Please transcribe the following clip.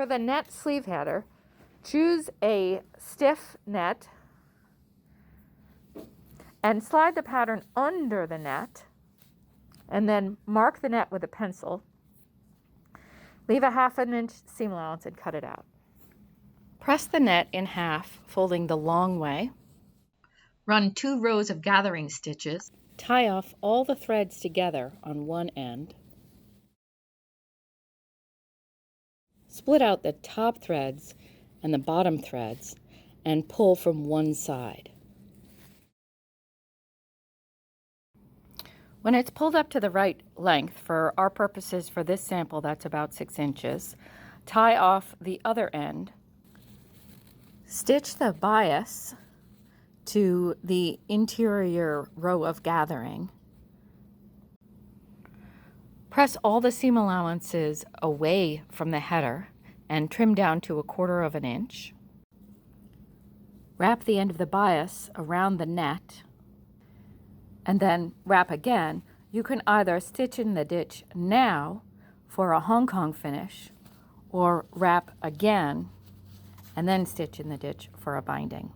For the net sleeve header, choose a stiff net and slide the pattern under the net, and then mark the net with a pencil. Leave a 1/2 inch seam allowance and cut it out. Press the net in half, folding the long way. Run 2 rows of gathering stitches. Tie off all the threads together on one end. Split out the top threads and the bottom threads and pull from one side. When it's pulled up to the right length, for our purposes for this sample that's about 6 inches, tie off the other end. Stitch the bias to the interior row of gathering. Press all the seam allowances away from the header and trim down to 1/4 inch. Wrap the end of the bias around the net and then wrap again. You can either stitch in the ditch now for a Hong Kong finish or wrap again and then stitch in the ditch for a binding.